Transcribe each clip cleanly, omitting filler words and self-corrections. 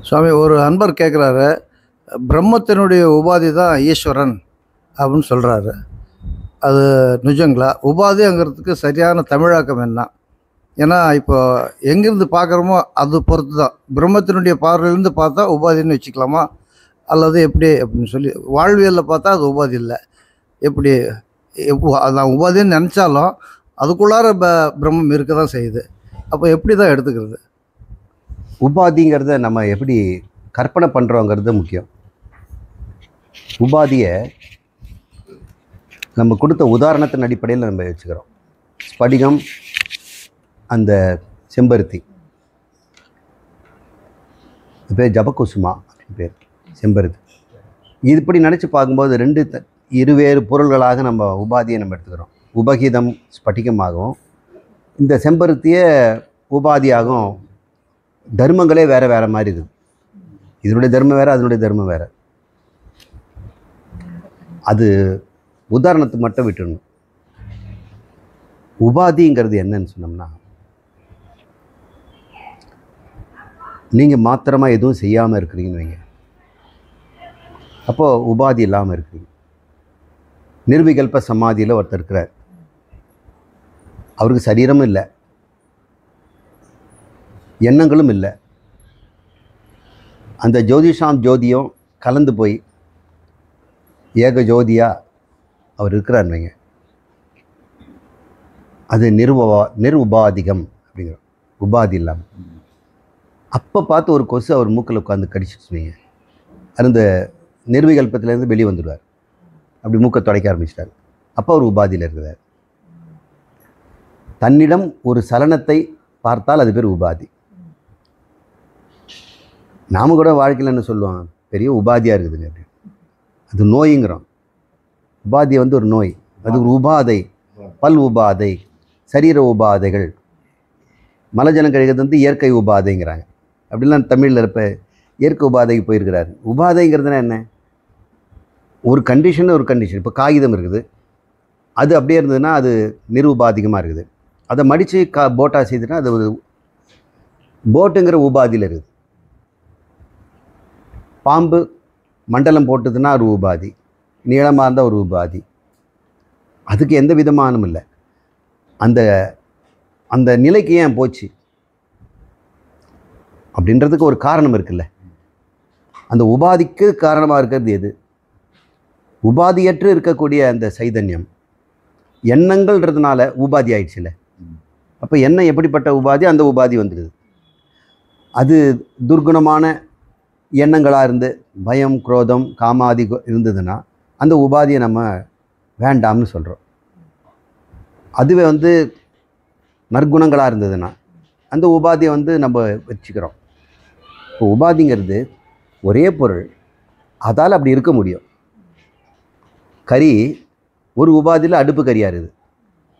சுவாமி, ஒரு அன்பர் கேட்குறாரு, பிரம்மத்தினுடைய உபாதி தான் ஈஸ்வரன் அப்படின்னு சொல்கிறாரு. அது நிஜங்களா? உபாதிங்கிறதுக்கு சரியான தமிழாக்கம் என்ன? ஏன்னா இப்போ எங்கேருந்து பார்க்குறோமோ அது பொறுத்து தான். பிரம்மத்தினுடைய பார்வையிலேருந்து பார்த்தா உபாதின்னு வச்சுக்கலாமா, அல்லது எப்படி அப்படின்னு சொல்லி, வாழ்வியலில் பார்த்தா அது உபாதி இல்லை. எப்படி நான் உபாதின்னு நினச்சாலும் அதுக்குள்ளார பிரம்மம் இருக்க தான் செய்யுது. அப்போ எப்படி தான் எடுத்துக்கிறது? உபாதிங்கிறத நம்ம எப்படி கற்பனை பண்ணுறோங்கிறது முக்கியம். உபாதியை நம்ம கொடுத்த உதாரணத்தின் அடிப்படையில் நம்ம வச்சுக்கிறோம். ஸ்படிகம், அந்த செம்பருத்தி பேர் ஜபகுசுமா அப்படின்னு பேர், செம்பருத்தி. இப்படி நினச்சி பார்க்கும்போது இருவேறு பொருள்களாக நம்ம உபாதியை நம்ம எடுத்துக்கிறோம். உபகிதம் ஸ்படிகமாகவும் இந்த செம்பருத்தியை உபாதியாகவும். தர்மங்களே வேறு வேறு மாதிரி இருக்குது. இதனுடைய தர்மம் வேறு, அதனுடைய தர்மம் வேறு. அது உதாரணத்துக்கு மட்டும் விட்டுடணும். உபாதிங்கிறது என்னன்னு சொன்னோம்னா, நீங்கள் மாத்திரமாக எதுவும் செய்யாமல் இருக்கிறீங்கன்னு வைங்க, அப்போது உபாதி இல்லாமல் இருக்கிறீங்க. நிர்விகல்ப சமாதியில் ஒருத்தர் இருக்கிறார். அவருக்கு சரீரமும் இல்லை, எண்ணங்களும் இல்லை. அந்த ஜோதிஷாம் ஜோதியும் கலந்து போய் ஏக ஜோதியாக அவர் இருக்கிறார் வைங்க. அது நிருபாதிகம் அப்படிங்கிற உபாதி இல்லாமல். அப்போ பார்த்து ஒரு கொசு அவர் மூக்கில் உட்காந்து கடிச்சிச்சுவீங்க. அந்த நிர்விகல்பத்திலேருந்து வெளியே வந்துடுவார். அப்படி மூக்கை துடைக்க ஆரம்பிச்சிட்டார். அப்போ அவர் உபாதியில் இருக்கிறார். தன்னிடம் ஒரு சலனத்தை பார்த்தால் அது பேர் உபாதி. நாம் கூட வாழ்க்கையில் என்ன சொல்லுவோம், பெரிய உபாதியாக இருக்குதுங்க அப்படி. அது நோய்ங்கிறோம். உபாதியை ஒரு நோய், அது ஒரு உபாதை. பல் உபாதை, சரீர உபாதைகள். மலஜலம் கழிக்கிறது இயற்கை உபாதைங்கிறாங்க. அப்படிலாம் தமிழில் இருப்ப இயற்கை உபாதைக்கு போயிருக்கிறாரு. உபாதைங்கிறதுனா என்ன? ஒரு கண்டிஷன். இப்போ காகிதம் இருக்குது, அது அப்படியே இருந்ததுன்னா அது நிருபாதிகமாக இருக்குது. அதை மடித்து போட்டாக செய்துன்னா அது ஒரு போட்டுங்கிற உபாதியில் இருக்குது. பாம்பு மண்டலம் போட்டதுன்னா ஒரு உபாதி, நீளமாக இருந்தால் ஒரு உபாதி. அதுக்கு எந்த விதமானும் இல்லை. அந்த அந்த நிலைக்கு ஏன் போச்சு அப்படின்றதுக்கு ஒரு காரணம் இருக்குல்ல. அந்த உபாதிக்கு காரணமாக இருக்கிறது எது? உபாதியற்று இருக்கக்கூடிய அந்த சைதன்யம் எண்ணங்கள்ன்றதுனால உபாதி ஆயிடுச்சுல்ல. அப்போ எண்ணம் எப்படிப்பட்ட உபாதி? அந்த உபாதி வந்துடுது. அது துர்குணமான எண்ணங்களாக இருந்து பயம், குரோதம், காமாதி இருந்ததுன்னா அந்த உபாதியை நம்ம வேண்டாம்னு சொல்கிறோம். அதுவே நற்குணங்களாக இருந்ததுன்னா அந்த உபாதியை நம்ம வச்சுக்கிறோம். இப்போ உபாதிங்கிறது ஒரே பொருள், அதால் அப்படி இருக்க முடியும். கறி ஒரு உபாதியில் அடுப்பு கறியாக இருக்குது,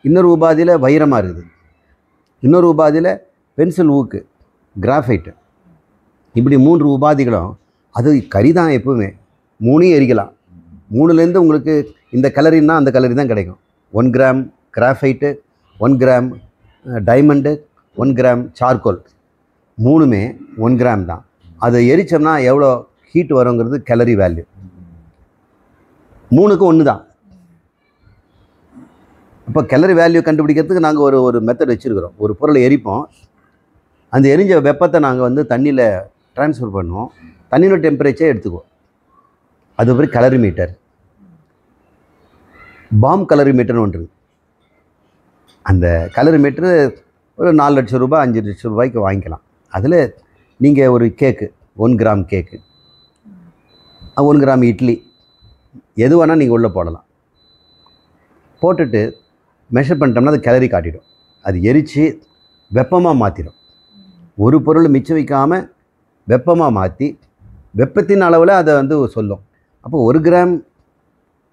இன்னொரு உபாதியில் வைரமாக இருக்குது, இன்னொரு உபாதியில் பென்சில் ஊக்கு, கிராஃபைட்டு. இப்படி 3 உபாதிகளும் அது கறி தான். எப்பவுமே 3 எரிக்கலாம். 3லேருந்து உங்களுக்கு இந்த கலரின்னா அந்த கலரி தான் கிடைக்கும். 1 gram graphite, 1 gram diamond, 1 gram charcoal, 3மே 1 கிராம் தான். அதை எரித்தோம்னா எவ்வளோ ஹீட் வருங்கிறது கலரி வேல்யூ. 3க்கும் 1 தான். இப்போ கலரி வேல்யூ கண்டுபிடிக்கிறதுக்கு நாங்கள் ஒரு மெத்தட் வச்சுருக்கிறோம். ஒரு பொருளை எரிப்போம், அந்த எரிஞ்ச வெப்பத்தை நாங்கள் தண்ணியில் ட்ரான்ஸ்ஃபர் பண்ணுவோம். தண்ணியோட டெம்பரேச்சர் எடுத்துக்குவோம். அது ஒரு கலரி மீட்டர். பாம் கலரி மீட்டர்னு ஒன்று. அந்த கலரி மீட்டரு ஒரு 4 லட்சம் ரூபாய் 5 லட்சம் ரூபாய்க்கு வாங்கிக்கலாம். அதில் நீங்கள் ஒரு கேக்கு, 1 கிராம் கேக்கு, 1 கிராம் இட்லி, எது வேணால் நீங்கள் உள்ளே போடலாம். போட்டுட்டு மெஷர் பண்ணிட்டோம்னா அது கலரி காட்டிடும். அது எரித்து வெப்பமாக மாற்றிடும். ஒரு பொருள் மிச்சம் வைக்காமல் வெப்பமாக மாற்றி வெப்பத்தின் அளவில் அதை சொல்லும். அப்போ 1 கிராம்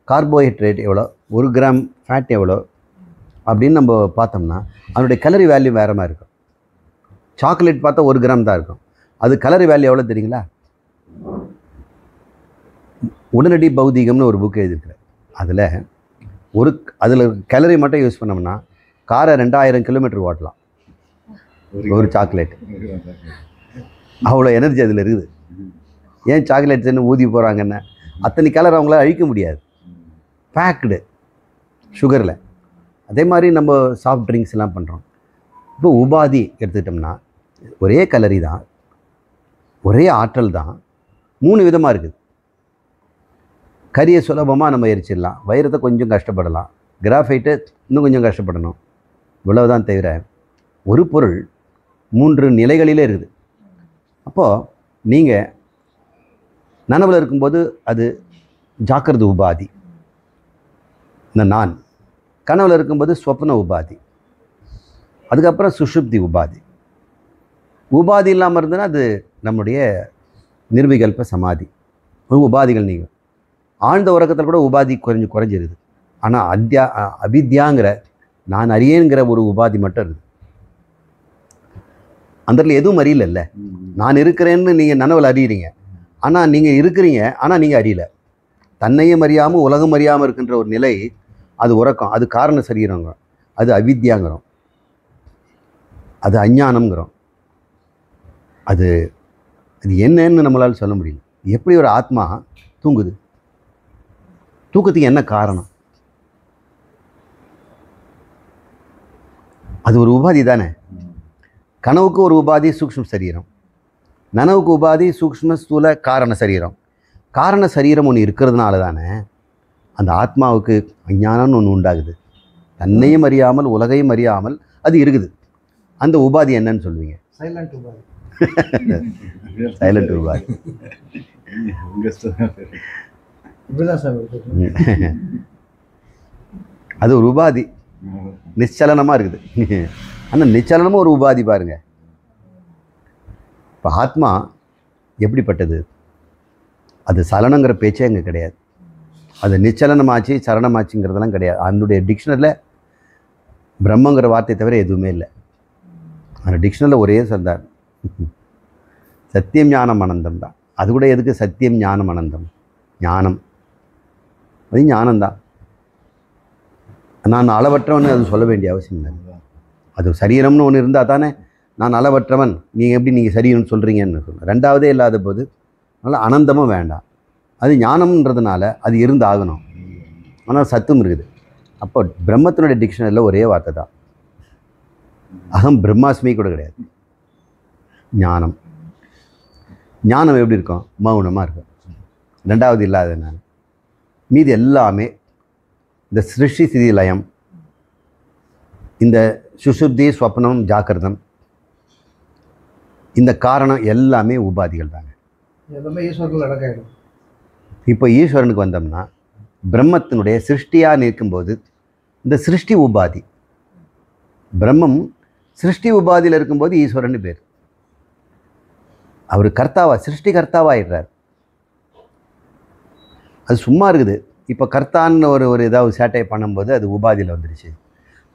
கார்போஹைட்ரேட் எவ்வளோ, 1 கிராம் ஃபேட் எவ்வளோ அப்படின்னு நம்ம பார்த்தோம்னா அதனுடைய கலரி வேல்யூ வேறு மாதிரி இருக்கும். சாக்லேட் பார்த்தா 1 கிராம் தான் இருக்கும். அது கலரி வேல்யூ எவ்வளோ தெரியுங்களா? உடனடி பௌதீகம்னு ஒரு புக் எழுதியிருக்கிறேன். அதில் கலரி மட்டும் யூஸ் பண்ணோம்னா காரை 2000 கிலோமீட்டர் ஓட்டலாம் ஒரு சாக்லேட். அவ்வளோ எனர்ஜி அதில் இருக்குது. ஏன் சாக்லேட்ஸ்ன்னு ஊதி போகிறாங்கன்னா அத்தனை கலர் அவங்களால அழிக்க முடியாது, பேக்டு சுகரில். அதே மாதிரி நம்ம சாஃப்ட் ட்ரிங்க்ஸ் எல்லாம் பண்ணுறோம். இப்போ உபாதி எடுத்துக்கிட்டோம்னா ஒரே கலரி தான், ஒரே ஆற்றல் தான், 3 விதமாக இருக்குது. கரியை சுலபமாக நம்ம எரிச்சிடலாம், வைரத்தை கொஞ்சம் கஷ்டப்படலாம், கிராஃபைட்டை இன்னும் கொஞ்சம் கஷ்டப்படணும், இவ்வளவுதான் தவிர ஒரு பொருள் 3 நிலைகளிலே இருக்குது. அப்போது நீங்கள் நனவில் இருக்கும்போது அது ஜாக்கிரத உபாதி, இந்த நான். கனவில் இருக்கும்போது ஸ்வப்ன உபாதி, அதுக்கப்புறம் சுஷுப்தி உபாதி. உபாதி இல்லாமல் இருந்ததுன்னா அது நம்முடைய நிர்விகல்ப சமாதி. உபாதிகள் நீங்கள் ஆழ்ந்த உறக்கத்தில் கூட உபாதி குறைஞ்சிருது. ஆனால் அவித்யாங்கிற நான் அறியேங்கிற ஒரு உபாதி மட்டும் இருக்குது. அந்த எதுவும் அறியல. நான் இருக்கிறேன்னு நீங்கள் நனவில் அறியறீங்க, ஆனால் நீங்கள் இருக்கிறீங்க, ஆனால் நீங்கள் அறியல. தன்னையும் அறியாமல் உலகம் அறியாமல் இருக்கின்ற ஒரு நிலை, அது உறக்கம், அது காரண சரீரங்க, அது அவித்யாங்கிறோம், அது அஞ்ஞானம்ங்கிறோம். அது அது என்னன்னு நம்மளால் சொல்ல முடியல. எப்படி ஒரு ஆத்மா தூங்குது? தூக்கத்துக்கு என்ன காரணம்? அது ஒரு உபாதி தானே. கனவுக்கு ஒரு உபாதி சூக்ஷ்ம சரீரம், நனவுக்கு உபாதி சூக்ஷ்ம ஸ்தூல காரண சரீரம். காரண சரீரம் ஒன்று இருக்கிறதுனால தானே அந்த ஆத்மாவுக்கு அஞ்ஞானம்னு ஒன்று உண்டாகுது. தன்னையும் அறியாமல் உலகையும் அறியாமல் அது இருக்குது. அந்த உபாதி என்னன்னு சொல்லுவீங்க? சைலண்ட் உபாதி. சைலண்ட் உபாதி. அது ஒரு உபாதி, நிச்சலனமாக இருக்குது. ஆனால் நிச்சலனமும் ஒரு உபாதி பாருங்க. இப்போ ஆத்மா எப்படிப்பட்டது? அது சலனங்கிற பேச்சே அங்கே கிடையாது. அது நிச்சலனமாச்சு சரணமாச்சுங்கிறதெல்லாம் கிடையாது. அதனுடைய டிக்ஷனரியில் பிரம்மங்கிற வார்த்தை தவிர எதுவுமே இல்லை. அந்த டிக்ஷனரியில் ஒரே சொன்னார், சத்தியம் ஞானம் அனந்தம் தான். அது கூட எதுக்கு சத்தியம் ஞானம் அனந்தம்? ஞானம் அது ஞானம்தான். நான் அளவற்றவன் அது சொல்ல வேண்டிய அவசியம் இல்லை. அது சரீரம்னு ஒன்று இருந்தால் தானே நான் அளவற்றவன், நீங்கள் சரீரம்னு சொல்கிறீங்கன்னு சொல்லுவேன். ரெண்டாவதே இல்லாத போது அதனால் அனந்தமும் வேண்டாம். அது ஞானம்ன்றதுனால அது இருந்து ஆகணும். ஆனால் சத்தும் இருக்குது. அப்போ பிரம்மத்தினுடைய டிக்ஷனரியில் ஒரே வார்த்தை தான், அகம் பிரம்மாஸ்மி கூட கிடையாது. ஞானம். ஞானம் எப்படி இருக்கும்? மௌனமாக இருக்கும். ரெண்டாவது இல்லாததுனால மீதி எல்லாமே இந்த சிருஷ்டி சிதி லயம், இந்த சுசுப்தி ஸ்வப்னம் ஜாக்கிரதம், இந்த காரணம் எல்லாமே உபாதிகள் தாங்க. எல்லாமே ஈஸ்வரர்கள் அடக்காயிடும். இப்போ ஈஸ்வரனுக்கு வந்தோம்னா பிரம்மத்தினுடைய சிருஷ்டியாக நிற்கும்போது இந்த சிருஷ்டி உபாதி, பிரம்மம் சிருஷ்டி உபாதியில் இருக்கும்போது ஈஸ்வரன் பேர். அவர் கர்த்தாவா, சிருஷ்டி கர்த்தாவாயிடுறார். அது சும்மா இருக்குது. இப்போ கர்த்தான்னு ஒரு ஏதாவது சேட்டை பண்ணும்போது அது உபாதியில் வந்துடுச்சு.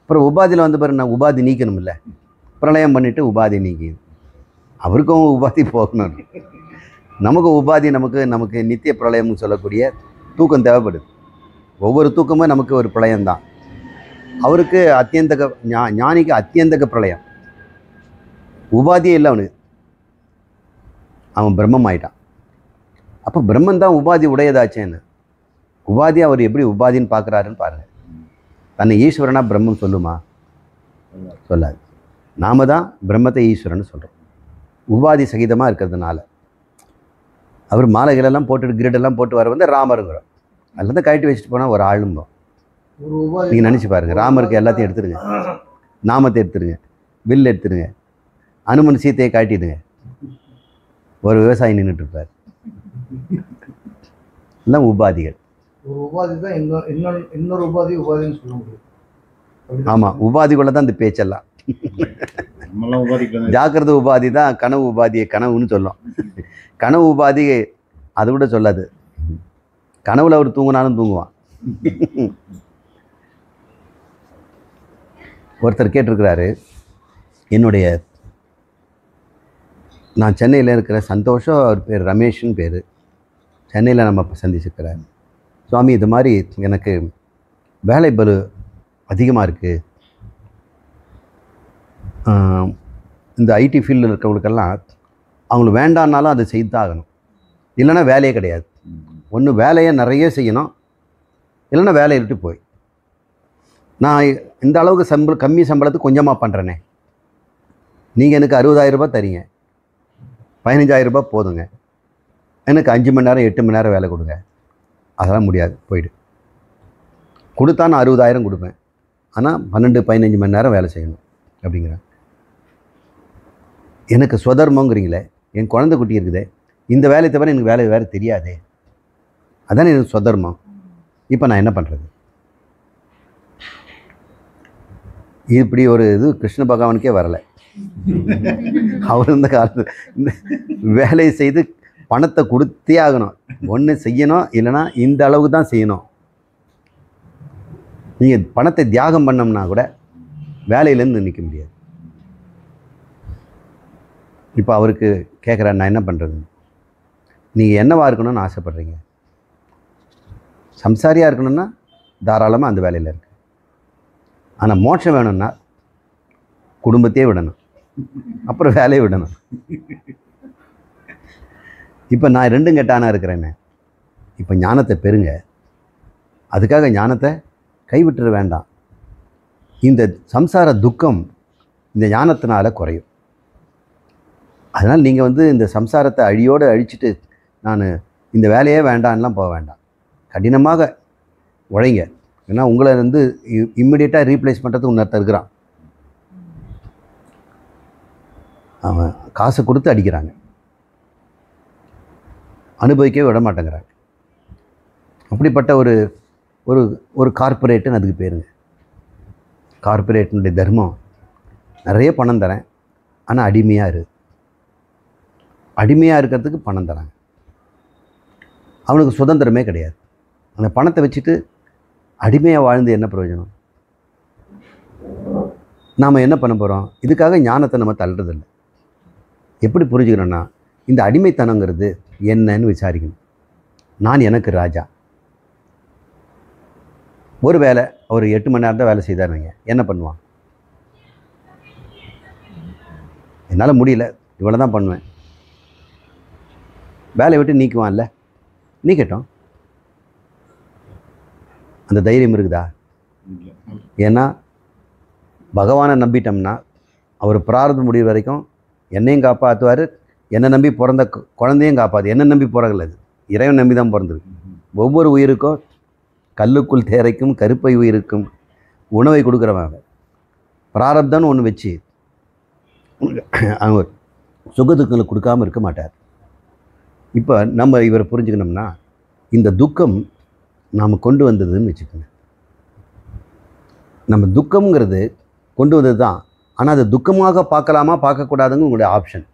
அப்புறம் உபாதியில் வந்த பிறகு நான் உபாதி நீக்கணும் இல்லை, பிரளயம் பண்ணிவிட்டு உபாதி நீக்கிது. அவருக்கும் உபாதி போகணும். நமக்கு உபாதி, நமக்கு நித்திய பிரளயம்னு சொல்லக்கூடிய தூக்கம் தேவைப்படுது. ஒவ்வொரு தூக்கமும் நமக்கு ஒரு பிரளயம்தான். அவருக்கு அத்தியந்தக ஞானிக்கு அத்தியந்தக பிரளயம். உபாதியே இல்லை அவனுக்கு, அவன் பிரம்மம் ஆயிட்டான். அப்போ பிரம்மன் தான் உபாதி உடையதாச்சேன்னு. உபாதி அவர் எப்படி உபாதின்னு பார்க்குறாருன்னு பாருங்கள். தன்னை ஈஸ்வரனா பிரம்மம் சொல்லுமா? சொல்லாது. நாம தான் பிரம்மத்தை ஈஸ்வரன் சொல்கிறோம், உபாதி சகிதமாக இருக்கிறதுனால. அவர் மாலைகளெல்லாம் போட்டுட்டு கிரீடெல்லாம் போட்டு வர வந்து ராமருங்கிறோம். அதில் தான் கழட்டி வச்சுட்டு போனால் ஒரு ஆளும்போம். நீங்கள் நினச்சி பாருங்கள், ராமருக்கு எல்லாத்தையும் எடுத்துருங்க, நாமத்தை எடுத்துருங்க, வில் எடுத்துருங்க, அனுமன் சீத்தையை காட்டிடுங்க, ஒரு விவசாயி நின்றுட்டு இருப்பார். எல்லாம் உபாதிகள். ஒரு உபாதி தான் இன்னொரு உபாதின்னு சொல்ல முடியும். ஆமாம், உபாதிக்குள்ள தான் இந்த பேச்செல்லாம். ஜாக்கிரத உபாதி தான் கனவு உபாதியை கனவுன்னு சொல்லும். கனவு உபாதி அது கூட சொல்லாது. கனவுல அவர் தூங்கினாலும் தூங்குவான். ஒருத்தர் கேட்டிருக்கிறாரு, நான் சென்னையில் இருக்கிற சந்தோஷம், அவர் பேர் ரமேஷ்னு பேர், சென்னையில் நம்ம சந்திச்சிருக்கிறார். சுவாமி, இது மாதிரி எனக்கு வேலை பளு அதிகமாக இருக்குது, இந்த ஐடி ஃபீல்டில் இருக்கிறவங்களுக்கெல்லாம் அவங்களுக்கு வேண்டான்னாலும் அதை செய்து தான் ஆகணும். இல்லைன்னா வேலையே கிடையாது. ஒன்று வேலையை நிறைய செய்யணும், இல்லைன்னா வேலையை விட்டு போய். நான் இந்த அளவுக்கு கம்மி சம்பளத்துக்கு கொஞ்சமாக பண்ணுறேனே, நீங்கள் எனக்கு 60,000 ரூபாய் தரீங்க, 15,000 ரூபாய் போதுங்க, எனக்கு 5 மணி நேரம் 8 மணி நேரம் வேலை கொடுங்க. அதெல்லாம் முடியாது, போயிடு. கொடுத்தா நான் 60,000 கொடுப்பேன், ஆனால் 12-15 மணி நேரம் வேலை செய்யணும் அப்படிங்கிறேன். எனக்கு சுதர்மங்கிறீங்களே, என் குழந்தை குட்டி இருக்குதே, இந்த வேலையை தவிர எனக்கு வேறு தெரியாதே, அதானே எனக்கு சுதர்மம். இப்போ நான் என்ன பண்ணுறது? இப்படி ஒரு இது கிருஷ்ண பகவானுக்கே வரலை. அவர் இந்த காலத்து வேலையை செய்து பணத்தை கொடுத்தே ஆகணும். ஒன்று செய்யணும், இல்லைன்னா இந்த அளவுக்கு தான் செய்யணும். நீங்கள் பணத்தை தியாகம் பண்ணோம்னா கூட வேலையிலேருந்து நிற்க முடியாது. இப்போ அவருக்கு கேட்குறேன், நான் என்ன பண்ணுறது? நீங்கள் என்னவா இருக்கணும்னு ஆசைப்பட்றீங்க? சம்சாரியாக இருக்கணும்னா தாராளமாக அந்த வேலையில் இருக்கு. ஆனால் மோட்சம் வேணும்னா குடும்பத்தையே விடணும், அப்புறம் வேலையை விடணும். இப்போ நான் ரெண்டும் கெட்டானா இருக்கிறேன்னு. இப்போ ஞானத்தை பெறுங்க, அதுக்காக ஞானத்தை கைவிட்டுற வேண்டாம். இந்த சம்சார துக்கம் இந்த ஞானத்தினால குறையும். அதனால் நீங்கள் இந்த சம்சாரத்தை அழியோடு அழிச்சிட்டு நான் இந்த வேலையே வேண்டான்லாம் போக வேண்டாம். கடினமாக உழைங்க. ஏன்னா உங்களை இம்மிடியட்டாக ரீப்ளேஸ் பண்ணுறதுக்கு இன்னொருத்தர் இருக்கிறான். அவன் காசை கொடுத்து அடிக்கிறாங்க, அனுபவிக்கவே விட மாட்டேங்கிறாங்க. அப்படிப்பட்ட ஒரு ஒரு ஒரு கார்ப்பரேட்டுன்னு அதுக்கு பேருங்க. கார்ப்பரேட்டினுடைய தர்மம், நிறைய பணம் தரேன், ஆனால் அடிமையாக இருக்கிறதுக்கு பணம் தராங்க. அவனுக்கு சுதந்திரமே கிடையாது. அந்த பணத்தை வச்சுட்டு அடிமையாக வாழ்ந்து என்ன பிரயோஜனம்? நாம் என்ன பண்ண போகிறோம்? இதுக்காக ஞானத்தை நம்ம தள்ளுறதில்லை. எப்படி புரிஞ்சுக்கணும்னா, இந்த அடிமைத்தனங்கிறது என்னன்னு விசாரிக்கணும். நான் எனக்கு ராஜா. ஒரு வேலை ஒரு 8 மணி நேரம் தான் வேலை செய்தாருங்க, என்ன பண்ணுவான்? என்னால் முடியல, இவ்வளோ தான் பண்ணுவேன். வேலையை விட்டு நீக்குவான்ல, நீக்கட்டும். அந்த தைரியம் இருக்குதா? ஏன்னா பகவானை நம்பிட்டோம்னா அவர் பிரார்த்தம் முடிவு வரைக்கும் என்னையும் காப்பாற்றுவார், என்னை நம்பி பிறந்த குழந்தையும் காப்பாது. என்னை நம்பி பிறகுல, அது இறைவன் நம்பி தான் பிறந்தது. ஒவ்வொரு உயிருக்கும், கல்லுக்குள் தேரைக்கும் கருப்பை உயிருக்கும் உணவை கொடுக்குறவன். பிராரப்தம்னு ஒன்று வச்சு அவங்க சுகதுக்கங்களை கொடுக்காமல் இருக்க மாட்டார். இப்போ நம்ம இவரை புரிஞ்சுக்கணும்னா, இந்த துக்கம் நாம் கொண்டு வந்ததுன்னு வச்சுக்கோங்க. நம்ம துக்கம்ங்கிறது கொண்டு வந்தது தான், ஆனால் அது துக்கமாக பார்க்கலாமா பார்க்கக்கூடாதுங்க உங்களுடைய ஆப்ஷன்.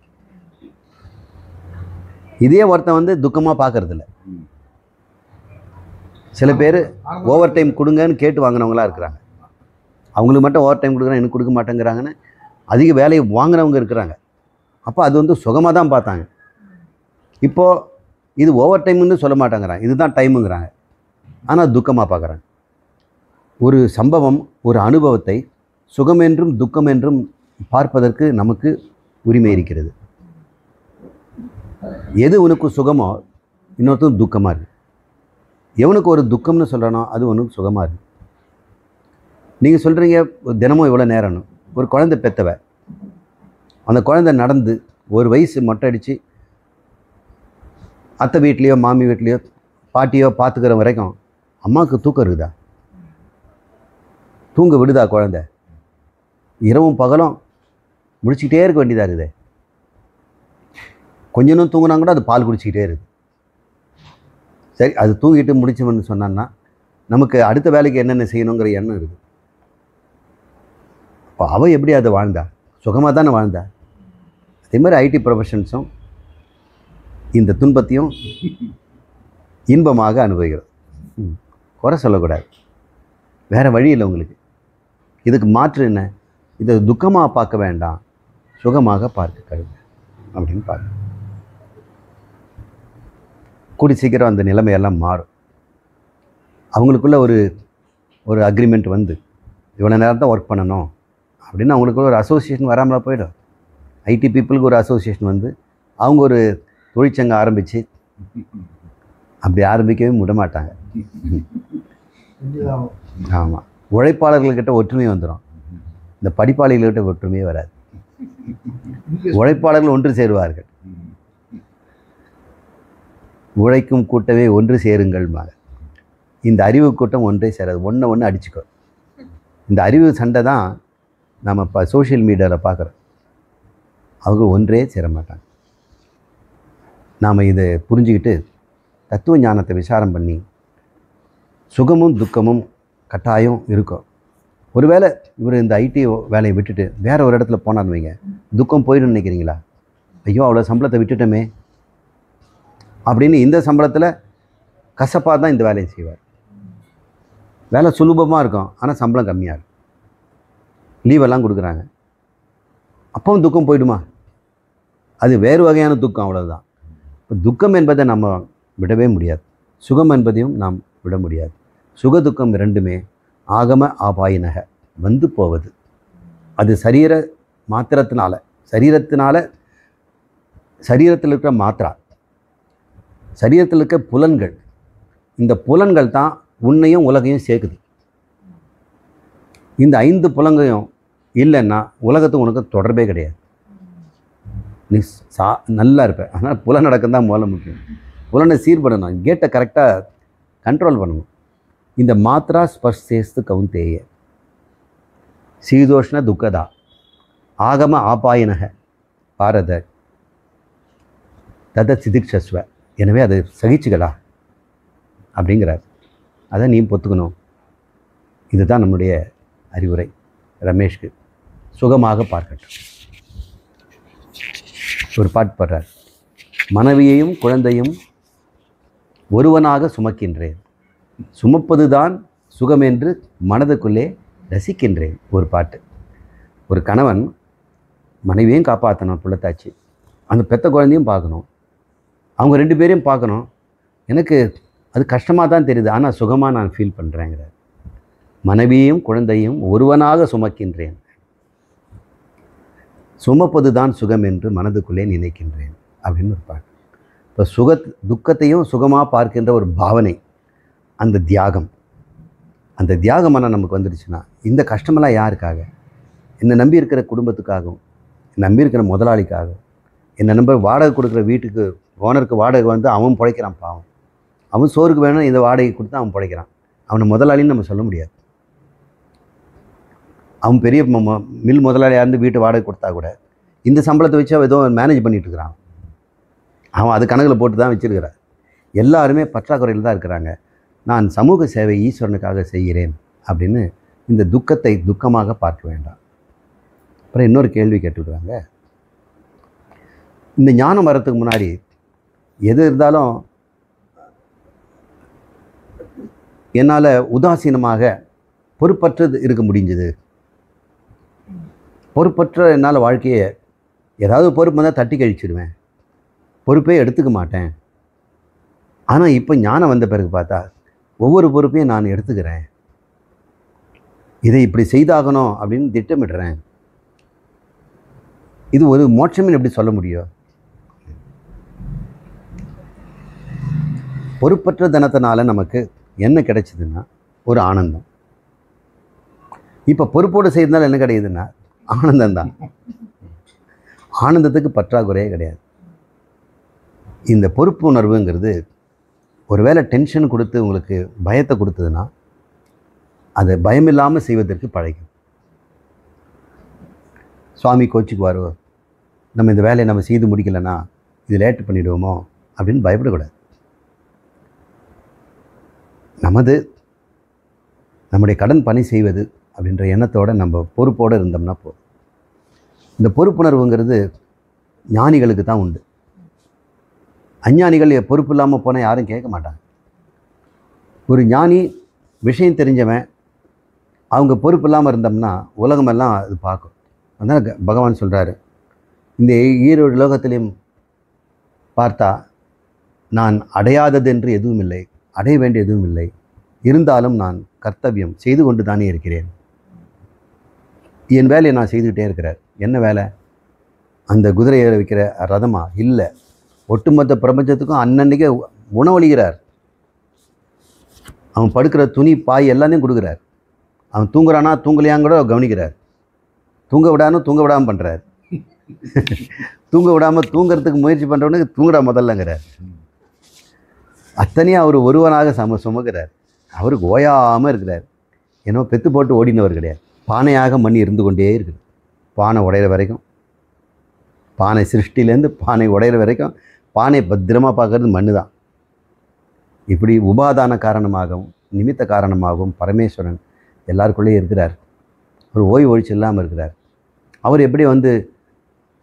இதே ஒருத்தன் துக்கமாக பார்க்கறதில்ல. சில பேர் ஓவர் டைம் கொடுங்கன்னு கேட்டு வாங்கினவங்களாம் இருக்கிறாங்க. அவங்களுக்கு மட்டும் ஓவர் டைம் கொடுக்குறேன், எனக்கு கொடுக்க மாட்டேங்கிறாங்கன்னு அதிக வேலையை வாங்கினவங்க இருக்கிறாங்க. அப்போ அது சுகமாக தான் பார்த்தாங்க. இப்போது இது ஓவர் டைம்னு சொல்ல மாட்டேங்கிறாங்க, இதுதான் டைமுங்கிறாங்க. ஆனால் துக்கமாக பார்க்குறாங்க. ஒரு சம்பவம், ஒரு அனுபவத்தை சுகம் என்றும் துக்கம் என்றும் பார்ப்பதற்கு நமக்கு உரிமை இருக்கிறது. எது உனக்கு சுகமோ இன்னொருத்தரும் துக்கமாக இருக்குது. எவனுக்கு ஒரு துக்கம்னு சொல்கிறானோ அது ஒன்றுக்கு சுகமாக இருக்குது. நீங்கள் சொல்கிறீங்க தினமும் இவ்வளோ நேரம்னு. ஒரு குழந்தை பெற்றவ, அந்த குழந்தை நடந்து ஒரு வயசு மொட்டை அடித்து அத்தை வீட்லேயோ மாமி வீட்லேயோ பாட்டியோ பார்த்துக்கிற வரைக்கும் அம்மாவுக்கு தூக்கம் இருக்குதா? தூங்க விடுதா குழந்தை? இரவும் பகலும் முடிச்சுக்கிட்டே இருக்க வேண்டியதாக இருக்குது. கொஞ்ச நேரம் தூங்கினா கூட அது பால் குடிச்சிக்கிட்டே இருக்குது. சரி, அது தூங்கிட்டு முடிச்சோம்னு சொன்னான்னா நமக்கு அடுத்த வேலைக்கு என்னென்ன செய்யணுங்கிற எண்ணம் இருக்குது. அப்போ அவள் எப்படி அதை வாழ்ந்தா? சுகமாக தானே வாழ்ந்தா. அதே மாதிரி ஐடி ப்ரொஃபஷன்ஸும் இந்த துன்பத்தையும் இன்பமாக அனுபவிக்கிறோம். குறை சொல்லக்கூடாது, வேறு வழி இல்லை உங்களுக்கு. இதுக்கு மாற்று என்ன? இதை துக்கமாக பார்க்க வேண்டாம், சுகமாக பார்க்க கழுங்க அப்படின்னு பார்க்க. கூடி சீக்கிரம் அந்த நிலைமையெல்லாம் மாறும். அவங்களுக்குள்ள ஒரு அக்ரிமெண்ட் இவ்வளோ நேரம் தான் ஒர்க் பண்ணணும் அப்படின்னு அவங்களுக்குள்ள ஒரு அசோசியேஷன் வராமலாம் போயிடும். ஐடி பீப்புளுக்கு ஒரு அசோசியேஷன் அவங்க ஒரு தொழிற்சங்கம் ஆரம்பித்து அப்படி ஆரம்பிக்கவே விட மாட்டாங்க. ஆமாம், உழைப்பாளர்கள்கிட்ட ஒற்றுமை வந்துடும், இந்த படிப்பாளிகள்கிட்ட ஒற்றுமையே வராது. உழைப்பாளர்கள் ஒன்று சேருவார்கள், உழைக்கும் கூட்டமே ஒன்று சேருங்கள். இந்த அறிவு கூட்டம் ஒன்றே சேராது, ஒன்று அடிச்சுக்கோ. இந்த அறிவு சண்டை தான் நம்ம இப்போ சோஷியல் மீடியாவில் பார்க்குறோம். அவங்க ஒன்றே சேர மாட்டாங்க. நாம் இதை புரிஞ்சுக்கிட்டு தத்துவ ஞானத்தை விசாரம் பண்ணி சுகமும் துக்கமும் கட்டாயம் இருக்கும். ஒருவேளை இவர் இந்த ஐடி வேலையை விட்டுட்டு வேறு ஒரு இடத்துல போனான்னு வைங்க, துக்கம் போயிடும்னு நினைக்கிறீங்களா? ஐயோ அவ்வளோ சம்பளத்தை விட்டுட்டோமே அப்படின்னு இந்த சம்பளத்தில் கசப்பாக தான் இந்த வேலையை செய்வார். வேலை சுலபமாக இருக்கும், ஆனால் சம்பளம் கம்மியாக இருக்கும், லீவெல்லாம் கொடுக்குறாங்க. அப்பவும் துக்கம் போயிடுமா? அது வேறு வகையான துக்கம், அவ்வளோதான். இப்போ துக்கம் என்பதை நம்ம விடவே முடியாது, சுகம் என்பதையும் நாம் விட முடியாது. சுக துக்கம் இரண்டுமே ஆகம ஆபாயினக, வந்து போவது. அது சரீர மாத்திரத்தினால, சரீரத்தில் இருக்கிற மாத்திரா, சரீரத்தில் இருக்க புலன்கள், இந்த புலன்கள் தான் உன்னையும் உலகையும் சேர்க்குது. இந்த 5 புலங்கையும் இல்லைன்னா உலகத்துக்கு உனக்கு தொடர்பே கிடையாது. நீ நல்லா இருப்ப, ஆனால் புலனடக்கம் தான் முதல்ல முக்கியம். புலனை சீர்படணும், கேட்டை கரெக்டாக கண்ட்ரோல் பண்ணணும். இந்த மாத்ரா ஸ்பர்ஷேஸ்து கவுந்தேய சீதோஷ்ண துக்கதா ஆகம ஆபாயனக பாரத தத சிதிக்ஷஸ்வ, எனவே அதை சகிச்சுக்கடா அப்படிங்கிறார். அதை நீ பொத்துக்கணும். இதுதான் நம்முடைய அறிவுரை ரமேஷ்க்கு. சுகமாக பார்க்கட்டும். ஒரு பாட்டு பாடுறார், மனைவியையும் குழந்தையும் ஒருவனாக சுமக்கின்றேன், சுமப்பதுதான் சுகம் என்று மனதுக்குள்ளே ரசிக்கின்றேன். ஒரு பாட்டு. ஒரு கணவன் மனைவியையும் காப்பாற்றணும், புள்ளத்தாச்சு, அந்த பெத்த குழந்தையும் பார்க்கணும், அவங்க 2 பேரையும் பார்க்கணும். எனக்கு அது கஷ்டமாக தான் தெரியுது, ஆனால் சுகமாக நான் ஃபீல் பண்ணுறேங்கிறார். மனைவியையும் குழந்தையும் ஒருவனாக சுமக்கின்றேன், சுமப்பது தான் சுகம் என்று மனதுக்குள்ளே நினைக்கின்றேன் அப்படின்னு ஒரு பாட்டு. இப்போ துக்கத்தையும் சுகமாக பார்க்கின்ற ஒரு பாவனை, அந்த தியாகம், அந்த தியாகமான நமக்கு வந்துடுச்சுன்னா, இந்த கஷ்டமெல்லாம் யாருக்காக? என்னை நம்பி இருக்கிற குடும்பத்துக்காகவும், நம்பி இருக்கிற முதலாளிக்காகவும், என்னை நம்ப வாடகை கொடுக்குற வீட்டுக்கு ஓனருக்கு வாடகை வந்து அவன் பிழைக்கிறான் பாவம், அவன் சோறுக்கு வேணும் இந்த வாடகை கொடுத்து அவன் பிழைக்கிறான், அவனை முதலாளின்னு நம்ம சொல்ல முடியாது. அவன் பெரிய மில் முதலாளியாக இருந்து வீட்டு வாடகை கொடுத்தா கூட இந்த சம்பளத்தை வச்சு அவன் ஏதோ மேனேஜ் பண்ணிட்டு இருக்கிறான், அவன் அது கணக்கில் போட்டு தான் வச்சுருக்கிறான். எல்லாருமே பற்றாக்குறையில் தான் இருக்கிறாங்க. நான் சமூக சேவை ஈஸ்வரனுக்காக செய்கிறேன் அப்படின்னு இந்த துக்கத்தை துக்கமாக பார்க்க வேண்டாம். அப்புறம் இன்னொரு கேள்வி கேட்டுக்கிறாங்க, இந்த ஞானம் வர்றதுக்கு முன்னாடி எது இருந்தாலும் என்னால் உதாசீனமாக பொறுப்பற்றது இருக்க முடிஞ்சது, பொறுப்பற்ற என்னால் வாழ்க்கையை ஏதாவது பொறுப்பு தான் தட்டி கழிச்சிடுவேன், பொறுப்பே எடுத்துக்க மாட்டேன். ஆனால் இப்போ ஞானம் வந்த பிறகு பார்த்தா ஒவ்வொரு பொறுப்பையும் நான் எடுத்துக்கிறேன், இதை இப்படி செய்தாகணும் அப்படின்னு திட்டமிடுறேன். இது ஒரு மோட்சம்னு எப்படி சொல்ல முடியும்? பொறுப்பற்ற தனத்தினால நமக்கு என்ன கிடைச்சதுன்னா ஒரு ஆனந்தம். இப்போ பொறுப்போடு செய்தனால என்ன கிடைக்குதுன்னா ஆனந்தம்தான். ஆனந்தத்துக்கு பற்றாக்குறையே கிடையாது. இந்த பொறுப்பு உணர்வுங்கிறது ஒருவேளை டென்ஷன் கொடுத்து உங்களுக்கு பயத்தை கொடுத்ததுன்னா அதை பயமில்லாமல் செய்வதற்கு பழகும். சுவாமி கோச்சுக்குவாரோ, நம்ம இந்த வேலையை நம்ம செய்து முடிக்கலைன்னா இது லேட்டு பண்ணிவிடுவோமோ அப்படின்னு பயப்படக்கூடாது. நம்முடைய கடன் பணி செய்வது அப்படின்ற எண்ணத்தோடு நம்ம பொறுப்போடு இருந்தோம்னா போதும். இந்த பொறுப்புணர்வுங்கிறது ஞானிகளுக்கு தான் உண்டு. அஞ்ஞானிகள் பொறுப்பு இல்லாமல் போனால் யாரும் கேட்க மாட்டாங்க. ஒரு ஞானி விஷயம் தெரிஞ்சவன் அவங்க பொறுப்பு இல்லாமல் இருந்தோம்னா உலகமெல்லாம் அது பார்க்கும். அதனால் பகவான் சொல்கிறாரு, இந்த ஈரோடு லோகத்திலையும் பார்த்தா நான் அடையாதது என்று எதுவும் இல்லை, அடைய வேண்டிய எதுவும் இல்லை, இருந்தாலும் நான் கர்த்தவியம் செய்து கொண்டு தானே இருக்கிறேன். என் வேலையை நான் செய்துக்கிட்டே இருக்கிறேன். என்ன வேலை? அந்த குதிரை ஏற வைக்கிற ரதமா? இல்லை. ஒட்டுமொத்த பிரபஞ்சத்துக்கும் அன்னன்னைக்கே உணவளிக்கிறார். அவன் படுக்கிற துணி பாய் எல்லாத்தையும் கொடுக்குறார். அவன் தூங்குறானா தூங்கலையான்னு கூட கவனிக்கிறார். தூங்க விடாமல் தூங்க விடாமல் பண்ணுறார். தூங்க விடாமல் தூங்கிறதுக்கு முயற்சி பண்ணுறவனுக்கு தூங்குடா முதல்லங்கிறார். அத்தனையும் அவர் ஒருவனாக சுமக்கிறார். அவருக்கு ஓயாமல் இருக்கிறார். ஏன்னோ பெத்து போட்டு ஓடினவர் கிடையாது. பானையாக மண் இருந்து கொண்டே இருக்குது. பானை உடையிற வரைக்கும், பானை சிருஷ்டிலேருந்து பானை உடையிற வரைக்கும் பானை பத்திரமாக பார்க்கறது மண்ணு தான். இப்படி உபாதான காரணமாகவும் நிமித்த காரணமாகவும் பரமேஸ்வரன் எல்லாருக்குள்ளேயும் இருக்கிறார். ஒரு ஓய்வு ஒழிச்சு இல்லாமல் இருக்கிறார். அவர் எப்படி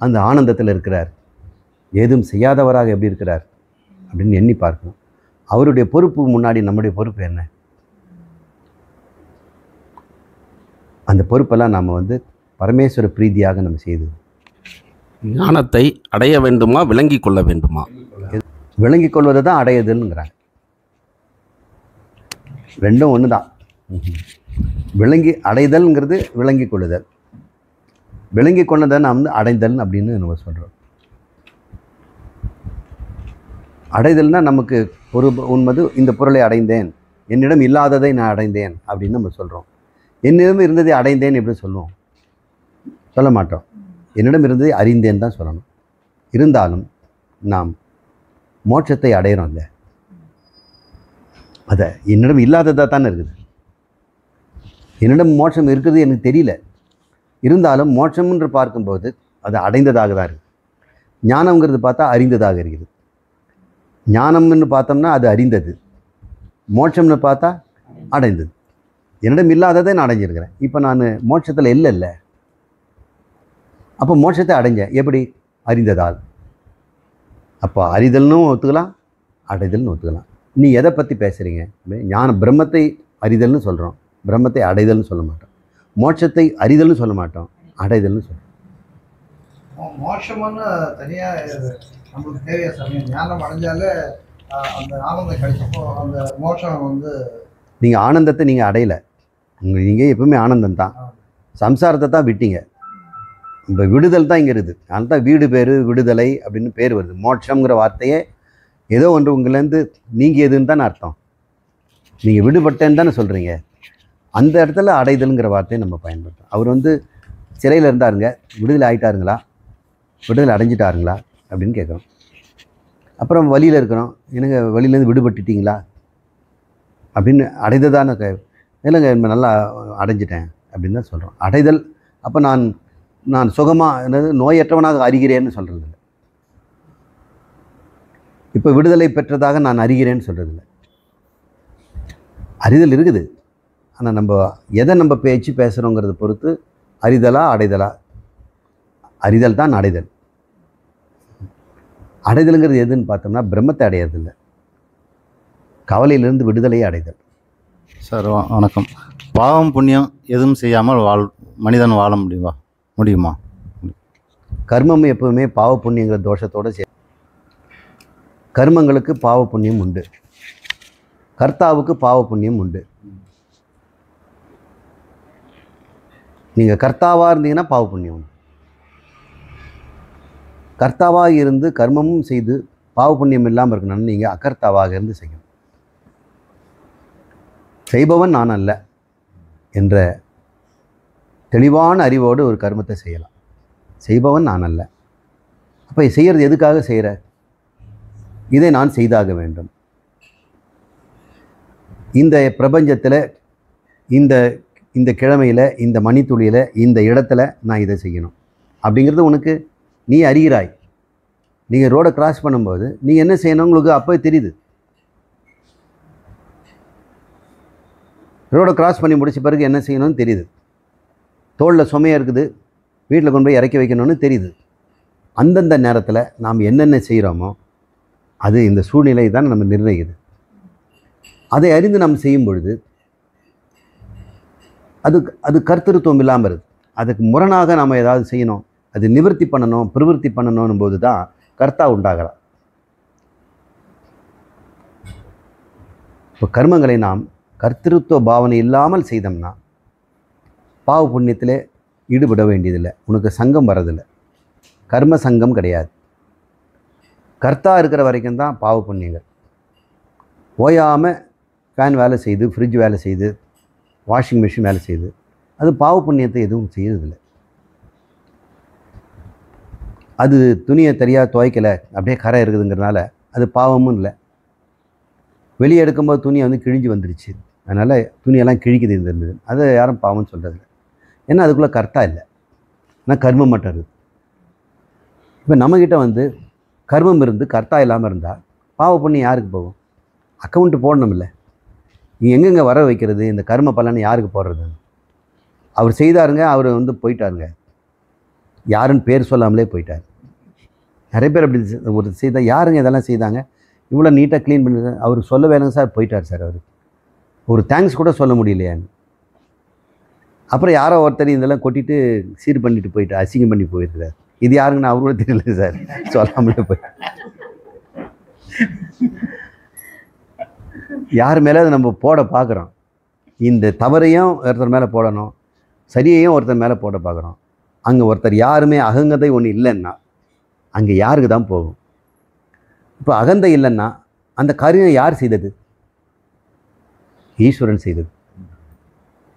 அந்த ஆனந்தத்தில் இருக்கிறார், ஏதும் செய்யாதவராக எப்படி இருக்கிறார் அப்படின்னு எண்ணி பார்க்கணும். அவருடைய பொறுப்பு முன்னாடி நம்முடைய பொறுப்பு என்ன? அந்த பொறுப்பெல்லாம் நாம் பரமேஸ்வர பிரீதியாக நம்ம செய்து ஞானத்தை அடைய வேண்டுமா, விளங்கி கொள்ள வேண்டுமா? விளங்கி கொள்வதை தான் அடையுதுங்கிறாங்க. ரெண்டும் ஒன்று தான். விளங்கி அடைதல்ங்கிறது விளங்கி கொள்ளுதல். விளங்கி கொண்டதை நாம் அடைதல் அப்படின்னு நம்ம சொல்கிறோம். அடைதல்னால் நமக்கு ஒரு உண்மது, இந்த பொருளை அடைந்தேன், என்னிடம் இல்லாததை நான் அடைந்தேன் அப்படின்னு நம்ம சொல்கிறோம். என்னிடம் இருந்ததை அடைந்தேன் எப்படி சொல்லுவோம்? சொல்ல மாட்டோம். என்னிடம் இருந்ததை அறிந்தேன் தான் சொல்லணும். இருந்தாலும் நாம் மோட்சத்தை அடையிறோம் இல்லை, அதை என்னிடம் இல்லாததாக தானே இருக்குது. என்னிடம் மோட்சம் இருக்குது எனக்கு தெரியல, இருந்தாலும் மோட்சம் என்று பார்க்கும்போது அது அடைந்ததாக தான் இருக்குது. ஞானம்ங்கிறது பார்த்தா அறிந்ததாக இருக்குது. ஞானம்னு பார்த்தோம்னா அது அறிந்தது, மோட்சம்னு பார்த்தா அடைந்தது. என்னிடம் இல்லாததை நான் அடைஞ்சிருக்கிறேன். இப்போ நான் மோட்சத்தில் இல்லை, அப்போ மோட்சத்தை அடைஞ்சேன் எப்படி? அறிந்ததால். அப்போ அறிதல்னு ஒத்துக்கலாம், அடைதல்னு ஒத்துக்கலாம். நீ எதை பற்றி பேசுகிறீங்க? ஞான பிரம்மத்தை அறிதல்னு சொல்கிறோம், பிரம்மத்தை அடைதல்னு சொல்ல மாட்டோம். மோட்சத்தை அறிதல்னு சொல்ல மாட்டோம், அடைதல்னு சொல்கிறோம். மோட்சம்னு தனியாக நம்மளுக்கு தேவையா சமயம்? ஞானம் அடைஞ்சாலே அந்த ஆனந்தம் கிடைச்சப்போ அந்த மோட்சம் நீங்கள் ஆனந்தத்தை நீங்கள் அடையலை. நீங்கள் எப்பவுமே ஆனந்தம் தான், சம்சாரத்தை தான் விட்டீங்க. இப்போ விடுதல் தான் இங்கே இருக்குது. அதனால தான் வீடு பேர் விடுதலை அப்படின்னு பேர் வருது. மோட்சங்கிற வார்த்தையே ஏதோ ஒன்று உங்களேருந்து நீங்கியதுன்னு தானே அர்த்தம். நீங்கள் விடுபட்டேன்னு தானே சொல்கிறீங்க. அந்த இடத்துல அடைதல்ங்கிற வார்த்தையை நம்ம பயன்படுத்தோம். அவர் சிறையில் இருந்தாருங்க, விடுதலை ஆகிட்டாருங்களா, விடுதலை அடைஞ்சிட்டாருங்களா அப்படின்னு கேட்குறோம். அப்புறம் வழியில் இருக்கிறோம், என்னங்க வழியிலேருந்து விடுபட்டுட்டிங்களா அப்படின்னு அடைந்ததான இல்லைங்க நல்லா அடைஞ்சிட்டேன் அப்படின்னு தான் சொல்கிறோம். அடைதல். அப்போ நான் சுகமாக என்னது நோயற்றவனாக அறிகிறேன்னு சொல்கிறதில்ல. இப்போ விடுதலை பெற்றதாக நான் அறிகிறேன்னு சொல்கிறதில்ல. அறிதல் இருக்குது, ஆனால் நம்ம எதை நம்ம பேச்சு பேசுகிறோங்கிறத பொறுத்து அறிதலா அடைதலா? அறிதல் தான் அடைதல். அடைதலுங்கிறது எதுன்னு பார்த்தோம்னா பிரம்மத்தை அடையிறதில்லை, கவலையிலிருந்து விடுதலையை அடைதல். சார் வணக்கம். பாவம் புண்ணியம் எதுவும் செய்யாமல் மனிதன் வாழ முடியுமா? கர்மம் எப்பவுமே பாவ புண்ணியங்கிற தோஷத்தோடு கர்மங்களுக்கு பாவ புண்ணியம் உண்டு, கர்த்தாவுக்கு பாவ புண்ணியம் உண்டு. நீங்கள் கர்த்தாவாக இருந்தீங்கன்னா பாவ புண்ணியம் உண்டு. கர்த்தாவாக இருந்து கர்மமும் செய்து பாவ புண்ணியம் இல்லாமல் இருக்கணும்னு நீங்கள் அகர்த்தாவாக இருந்து செய்யணும். செய்பவன் நான் அல்ல என்ற தெளிவான அறிவோடு ஒரு கர்மத்தை செய்யலாம். செய்பவன் நான் அல்ல. அப்போ செய்கிறது எதுக்காக செய்கிற? இதை நான் செய்தாக வேண்டும். இந்த பிரபஞ்சத்தில் இந்த கிழமையில் இந்த மணித்துளியில் இந்த இடத்துல நான் இதை செய்யணும் அப்படிங்கிறது உனக்கு நீ அறிகிறாய். நீங்கள் ரோடை கிராஸ் பண்ணும்போது நீங்கள் என்ன செய்யணும் உங்களுக்கு அப்போ தெரியுது. ரோடை கிராஸ் பண்ணி முடிச்ச பிறகு என்ன செய்யணும்னு தெரியுது. தோளில் சுமையாக இருக்குது, வீட்டில் கொண்டு போய் இறக்கி வைக்கணும்னு தெரியுது. அந்தந்த நேரத்தில் நாம் என்னென்ன செய்கிறோமோ அது இந்த சூழ்நிலை தான் நம்ம நிர்ணயிக்குது. அதை அறிந்து நாம் செய்யும் பொழுது அது கர்த்தருத்துவம் இல்லாமல் இருக்குது. அதுக்கு முரணாக நாம் ஏதாவது செய்யணும், அது நிவர்த்தி பண்ணணும், பிரவருத்தி பண்ணணும் போது தான் கர்த்தா உண்டாகிறார். இப்போ கர்மங்களை நாம் கர்த்தருத்துவ பாவனை இல்லாமல் செய்தோம்னா பாவ புண்ணியத்தில் ஈடுபட வேண்டியதில்லை, உனக்கு சங்கம் வரதில்லை. கர்ம சங்கம் கிடையாது. கர்த்தா இருக்கிற வரைக்கும் தான் பாவ புண்ணியங்கள். ஓயாமல் ஃபேன் வேலை செய்து, ஃப்ரிட்ஜ் வேலை செய்து, வாஷிங் மிஷின் வேலை செய்யுது, அது பாவ புண்ணியத்தை எதுவும் செய்யறதில்லை. அது துணியை தெரியாது துவைக்கலை, அப்படியே கரை இருக்குதுங்கிறதுனால அது பாவமும் இல்லை. வெளியே எடுக்கும்போது துணியை வந்து கிழிஞ்சு வந்துடுச்சு, அதனால் துணியெல்லாம் கிழிக்குது இருந்தது, அதை யாரும் பாவம்னு சொல்கிறது இல்லை. ஏன்னா அதுக்குள்ளே கர்த்தா இல்லை, ஆனால் கர்மம் மட்டும் இருக்குது. இப்போ நம்மக்கிட்ட வந்து கர்மம் இருந்து கர்த்தா இல்லாமல் இருந்தால் பாவ புண்ணியம் யாருக்கு போகும்? அக்கௌண்ட்டு போடணும் இல்லை. நீ எங்கெங்கே வர வைக்கிறது, இந்த கர்ம பலனை யாருக்கு போடுறது? அவர் செய்தாருங்க, அவர் வந்து போயிட்டாருங்க, யாருன்னு பேர் சொல்லாமலே போயிட்டார். நிறைய பேர் அப்படி ஒரு செய்தால், யாருங்க இதெல்லாம் செய்தாங்க, இவ்வளோ நீட்டாக க்ளீன் பண்ணி, அவர் சொல்ல வேணுங்க சார், போயிட்டார் சார், அவர் ஒரு தேங்க்ஸ் கூட சொல்ல முடியலையான்னு. அப்புறம் யாரோ ஒருத்தர் இதெல்லாம் கொட்டிட்டு சீர் பண்ணிட்டு போயிட்டு அசிங்கம் பண்ணி போயிருக்கிறார். இது யாருங்கன்னு அவரு கூட தெரியல சார், சொல்லாமலே போயிட்டார். யார் மேலே அதை நம்ம போட பார்க்குறோம். இந்த தவறையும் ஒருத்தர் மேலே போடணும், சரியையும் ஒருத்தர் மேலே போட பார்க்குறோம். அங்கே ஒருத்தர் யாருமே அகங்கதை ஒன்று இல்லைன்னா அங்கே யாருக்கு தான் போகும்? இப்போ அகந்தை இல்லைன்னா அந்த காரியம் யார் செய்தது? ஈஸ்வரன் செய்தது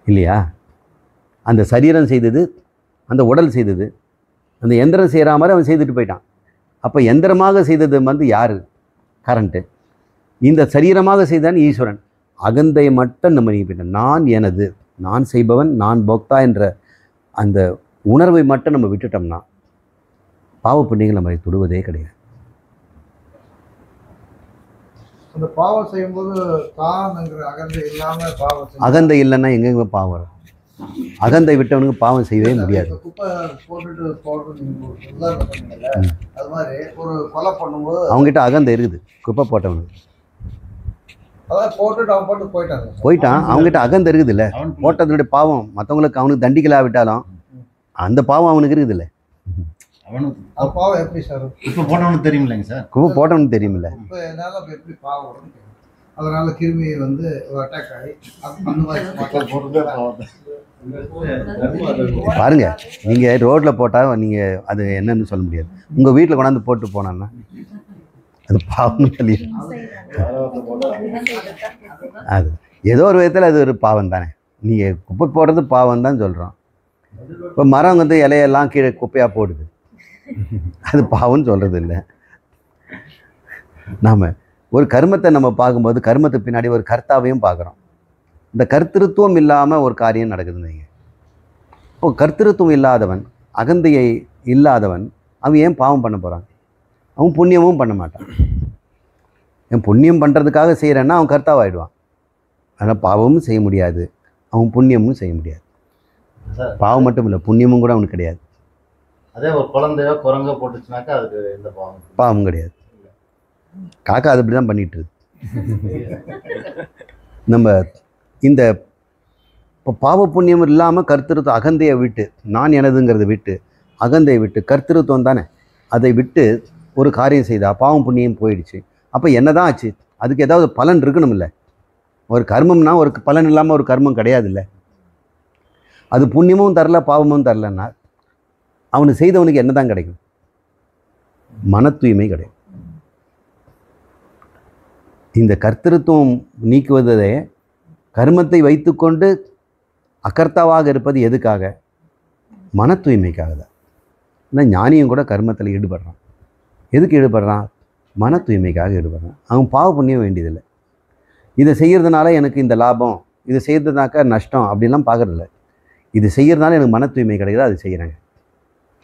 இல்லையா? அந்த சரீரம் செய்தது, அந்த உடல் செய்தது, அந்த எந்திரம் செய்கிற மாதிரி அவன் செய்துட்டு போயிட்டான். அப்போ எந்திரமாக செய்தது வந்து யார்? கரண்ட்டு. இந்த சரீரமாக செய்தான் ஈஸ்வரன். அகந்தையை மட்டும் நம்ம நீக்கிட்டோம். நான் எனது, நான் செய்பவன், நான் போக்தா என்ற அந்த உணர்வை மட்டும் நம்ம விட்டுட்டோம்னா பாவ புண்ணியங்கள் நம்மளை தொடுவதே கிடையாது. அந்த பாவம் செய்யும்போது தான்ங்கிற அகந்தை இல்லாமல் பாவம் அகந்தை இல்லைன்னா எங்கெங்க பாவம் வரும்? அகந்தை விட்டவனுக்கு பாவம் செய்யவே முடியாது. குப்பை போட்டுட்டு அது மாதிரி ஒரு கொலை பண்ணும்போது அவங்ககிட்ட அகந்தை இருக்குது. குப்பை போட்டவனுக்கு அதான் போட்டுட்டு அவன் போட்டு போயிட்டான். அவங்ககிட்ட அகந்தை இருக்குது இல்லை, போட்டதனுடைய பாவம் மற்றவங்களுக்கு அவனுக்கு தண்டிக்கலாவிட்டாலும் அந்த பாவம் அவனுக்கு இருக்குது இல்லை. அவனுக்கு பாவம் எப்படி சார் இப்போ போனவனுக்கு தெரியுமில்லைங்க சார், குப்பை போட்டவனுக்கு தெரியுமில்ல. இப்போ என்னால் அப்போ எப்படி பாவம் வரும்? அதனால கிருமி வந்து அட்டாக் ஆகி அந்த மாதிரி பாருங்க, நீங்கள் ரோட்டில் போட்டால் நீங்கள் அது என்னன்னு சொல்ல முடியாது. உங்கள் வீட்டில் கொண்டாந்து போட்டு போனான்னா அது பாவம் இல்லையா? அது ஏதோ ஒரு விதத்தில் அது ஒரு பாவம் தானே. நீங்கள் குப்பை போடுறது பாவம் தான் சொல்கிறோம். இப்போ மரம் வந்து இலையெல்லாம் கீழே குப்பையாக போடுது, அது பாவம்னு சொல்கிறது இல்லை. நாம் ஒரு கர்மத்தை நம்ம பார்க்கும்போது கர்மத்துக்கு பின்னாடி ஒரு கர்த்தாவையும் பார்க்குறோம். இந்த கர்த்திருத்துவம் இல்லாமல் ஒரு காரியம் நடக்குதுன்னு வைங்க. இப்போ கர்த்திருத்துவம் இல்லாதவன், அகந்தையை இல்லாதவன், அவன் ஏன் பாவம் பண்ண போகிறான்? அவன் புண்ணியமும் பண்ண மாட்டான். என் புண்ணியம் பண்ணுறதுக்காக செய்கிறேன்னா அவன் கர்த்தாவாயிடுவான். அதனால் பாவமும் செய்ய முடியாது, அவன் புண்ணியமும் செய்ய முடியாது. பாவம் மட்டும் இல்லை, புண்ணியமும் கூட அவனுக்கு கிடையாது. அதே ஒரு குழந்தையோ குரங்கோ போட்டுச்சுனாக்கா அதுக்கு எந்த பாவம் கிடையாது. காக்கா அது அப்படி தான் பண்ணிட்டு இருக்கு. நம்ம இந்த இப்போ பாவ புண்ணியம் இல்லாமல் கர்த்திருத்தம், அகந்தையை விட்டு, நான் எனதுங்கிறத விட்டு, அகந்தையை விட்டு, கர்த்திருத்தம் தானே, அதை விட்டு ஒரு காரியம் செய்தா பாவம் புண்ணியம் போயிடுச்சு. அப்போ என்ன தான் ஆச்சு? அதுக்கு ஏதாவது பலன் இருக்கணும் இல்லை? ஒரு கர்மம்னா ஒரு பலன் இல்லாமல் ஒரு கர்மம் கிடையாது இல்லை. அது புண்ணியமும் தரல பாவமும் தரலன்னா அவனு செய்தவனுக்கு என்ன தான் கிடைக்கும்? மன தூய்மை கிடைக்கும். இந்த கர்த்திருத்துவம் நீக்குவதே கர்மத்தை வைத்துக்கொண்டு அகர்த்தாவாக இருப்பது எதுக்காக? மன தூய்மைக்காக தான். ஆனால் ஞானியும் கூட கர்மத்தில் ஈடுபடுறான். எதுக்கு ஈடுபடுறான்? மன தூய்மைக்காக ஈடுபடுறான். அவன் பாவ புண்ணியம் வேண்டியதில்லை. இதை செய்கிறதுனால எனக்கு இந்த லாபம், இதை செய்கிறதுனாக்கா நஷ்டம் அப்படின்லாம் பார்க்குறதில்ல. இது செய்கிறதுனால எனக்கு மன தூய்மை கிடைக்குது, அது செய்கிறேங்க.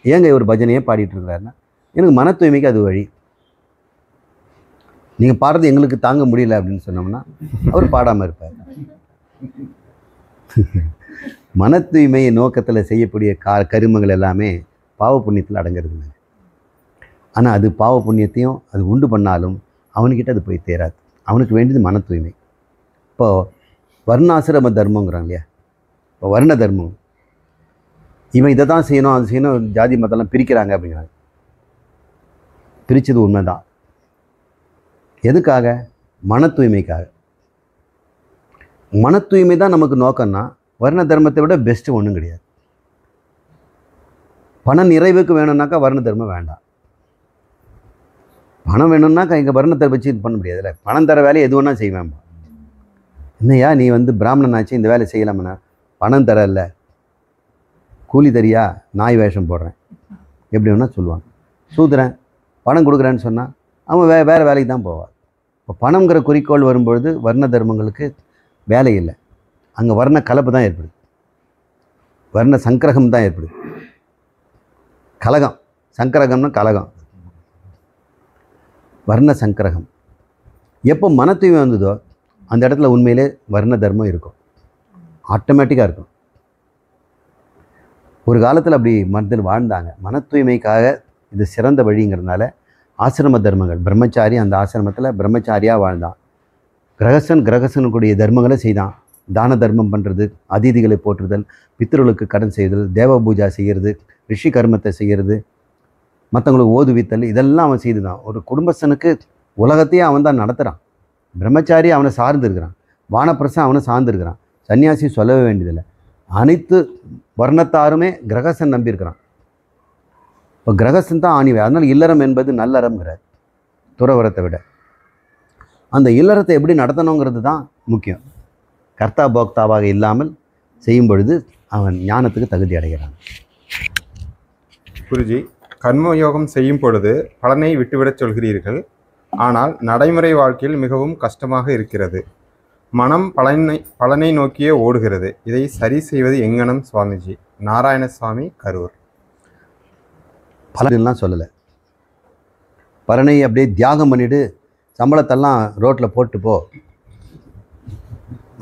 ஏங்க ஒரு பஜனையே பாடிட்டு இருக்கிறாருன்னா எனக்கு மன தூய்மைக்கு அது வழி. நீங்கள் பாடுறது எங்களுக்கு தாங்க முடியல அப்படின்னு சொன்னோம்னா அவர் பாடாமல் இருப்பார். மன தூய்மை நோக்கத்தில் செய்யக்கூடிய கருமங்கள் எல்லாமே பாவ புண்ணியத்தில் அடங்கிறதுங்க. ஆனால் அது பாவ புண்ணியத்தையும் அது உண்டு பண்ணாலும் அவனுக்கிட்ட அது போய் தேராது. அவனுக்கு வேண்டியது மன தூய்மை. இப்போது வர்ணாசிரம தர்மங்கிறாங்க இல்லையா? இப்போ வர்ண தர்மம், இவன் இதை தான் செய்யணும் அது செய்யணும், ஜாதி மதம்லாம் பிரிக்கிறாங்க அப்படிங்கிறாங்க. பிரித்தது உண்மைதான். எதுக்காக? மன தூய்மைக்காக. மன தூய்மை தான் நமக்கு நோக்கம்னா வர்ண தர்மத்தை விட பெஸ்ட்டு ஒன்றும் கிடையாது. பண நிறைவுக்கு வேணும்னாக்கா வர்ண தர்மம் வேண்டாம். பணம் வேணும்னாக்கா இங்கே வர்ணத்தை வச்சு இது பண்ண முடியாதுல்ல. பணம் தர வேலையை எது வேணால் செய்வேன். என்னையா நீ பிராமணன் ஆச்சு, இந்த வேலை செய்யலாமண்ணா? பணம் தரல, கூலி தரியா, நாய் வேஷம் போடுறேன், எப்படி வேணால் சொல்லுவான். சூதுறேன், பணம் கொடுக்குறேன்னு சொன்னால் அவன் வேறு வேலைக்கு தான் போவான். இப்போ பணங்கிற குறிக்கோள் வரும்பொழுது வர்ண தர்மங்களுக்கு வேலை இல்லை. அங்கே வர்ண கலப்பு தான் ஏற்படுது, வர்ண சங்கரகம் தான் ஏற்படுது. கலகம், சங்கரகம்னா கலகம், வர்ண சங்கரகம். எப்போ மன தூய்மை வந்ததோ அந்த இடத்துல உண்மையிலே வர்ண தர்மம் இருக்கும், ஆட்டோமேட்டிக்காக இருக்கும். ஒரு காலத்தில் அப்படி மனதில் வாழ்ந்தாங்க. மன தூய்மைக்காக இது சிறந்த வழிங்கிறதுனால ஆசிரம தர்மங்கள், பிரம்மச்சாரி அந்த ஆசிரமத்தில் பிரம்மச்சாரியாக வாழ்ந்தான். கிரகசனுக்குரிய தர்மங்களை செய்தான். தான தர்மம் பண்ணுறது, அதிதிகளை போற்றுதல், பித்ருளுக்கு கடன் செய்தல், தேவ பூஜா செய்கிறது, ரிஷி கர்மத்தை செய்கிறது, மற்றவங்களுக்கு ஓதுவித்தல், இதெல்லாம் அவன் செய்து தான். ஒரு குடும்பஸ்தனுக்கு உலகத்தையே அவன் தான் நடத்துகிறான். பிரம்மச்சாரி அவனை சார்ந்து இருக்கிறான், வானப்பிரசன் அவனை சார்ந்திருக்கிறான், சன்னியாசி சொல்லவே வேண்டியதில்லை. அனைத்து வர்ணத்தாருமே கிரகசன் நம்பியிருக்கிறான். இப்போ கிரகசன் தான் ஆணிவை. அதனால் இல்லறம் என்பது நல்லறம்ங்கிறார், துறவரத்தை விட. அந்த இல்லறத்தை எப்படி நடத்தணுங்கிறது தான் முக்கியம். கர்த்தா போக்தாவாக இல்லாமல் செய்யும் பொழுது அவன் ஞானத்துக்கு தகுதி அடைகிறான். குருஜி, கர்மயோகம் செய்யும் பொழுது பலனை விட்டுவிடச் சொல்கிறீர்கள். ஆனால் நடைமுறை வாழ்க்கையில் மிகவும் கஷ்டமாக இருக்கிறது. மனம் பலனை நோக்கியே ஓடுகிறது. இதை சரி செய்வது எங்கனம் சுவாமிஜி? நாராயணசுவாமி, கரூர். பலன்லாம் சொல்லலை. பலனை அப்படியே தியாகம் பண்ணிவிட்டு சம்பளத்தெல்லாம் ரோட்டில் போட்டு போ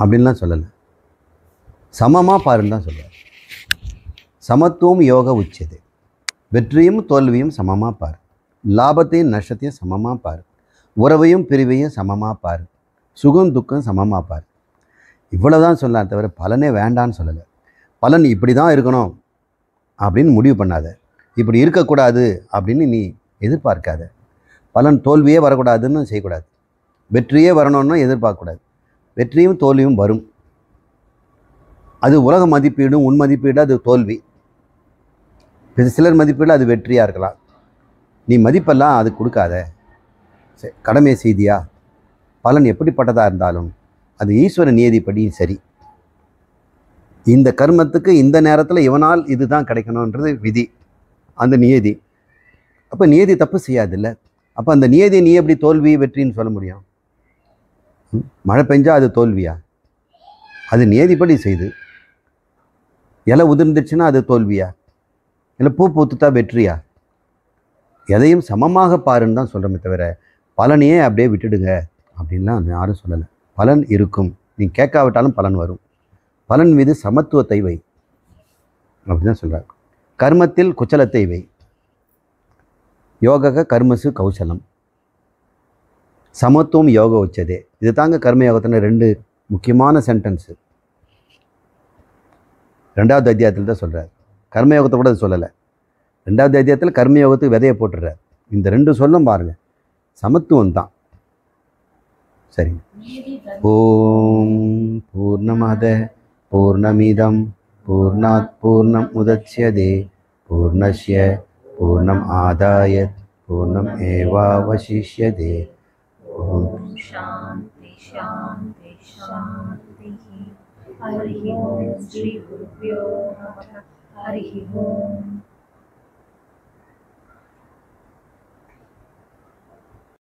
அப்படின்லாம் சொல்லலை. சமமாக பாருன்னு தான் சொல்லுவார். சமத்துவம் யோக உச்சது. வெற்றியும் தோல்வியும் சமமாக பாரு, லாபத்தையும் நஷ்டத்தையும் சமமாக பாரு, உறவையும் பிரிவையும் சமமாக பாரு, சுகம் துக்கம் சமமாக பாரு. இவ்வளோ தான் சொல்லலாம், தவிர பலனே வேண்டான்னு சொல்லலை. பலன் இப்படி தான் இருக்கணும் அப்படின்னு முடிவு பண்ணாத, இப்படி இருக்கக்கூடாது அப்படின்னு நீ எதிர்பார்க்காத. பலன் தோல்வியே வரக்கூடாதுன்னு செய்யக்கூடாது, வெற்றியே வரணும்னு எதிர்பார்க்கக்கூடாது. வெற்றியும் தோல்வியும் வரும். அது உலக மதிப்பீடும் உன் மதிப்பீடு அது தோல்வி, சிலர் மதிப்பீடு அது வெற்றியாக இருக்கலாம். நீ மதிப்பெல்லாம் அது கொடுக்காத, கடமை செய்தியா, பலன் எப்படிப்பட்டதாக இருந்தாலும் அது ஈஸ்வர நியதிப்படி சரி. இந்த கர்மத்துக்கு இந்த நேரத்தில் இவனால் இதுதான் கிடைக்கணுன்றது விதி, அந்த நியதி. அப்போ நியதி தப்பு செய்யாதில்ல. அப்போ அந்த நியதியை நீ எப்படி தோல்வி வெற்றின்னு சொல்ல முடியும்? மழை பெஞ்சால் அது தோல்வியா? அது நியதிப்படி செய்து. இலை உதிர்ந்துச்சுன்னா அது தோல்வியா? இல்லை பூ பூத்துட்டா வெற்றியா? எதையும் சமமாக பாருன்னு தான் சொல்கிறோமே தவிர பலனையே அப்படியே விட்டுடுங்க அப்படின்லாம் யாரும் சொல்லலை. பலன் இருக்கும், நீ கேட்காவிட்டாலும் பலன் வரும். பலன் மீது சமத்துவத்தை வை அப்படின்னு தான் சொல்கிறார். கர்மத்தில் குச்சலத்தை வை. யோக கர்மசு கௌசலம், சமத்துவம் யோக உச்சதே. இது தாங்க கர்மயோகத்தில் 2 முக்கியமான சென்டென்ஸு. 2வது அத்தியாயத்தில் தான் சொல்கிறார். கர்மயோகத்தை கூட சொல்லலை. 2வது அத்தியாயத்தில் கர்மயோகத்துக்கு விதையை போட்டுடுறார். இந்த 2 சொல்லும் பாருங்கள், சமத்துவம் தான். சரிங்க. ஓம் பூர்ணமத பூர்ணமிதம் பூர்ணாத் பூர்ணம் உதச்யதே பூர்ணஸ்ய பூர்ணம் ஆதாய பூர்ணம் ஏவாவசிஷ்யதே. ஓம் சாந்தி சாந்தி சாந்தி. ஹரி ஓம். ஸ்ரீ குருப்யோ நமः. ஹரி ஓம்.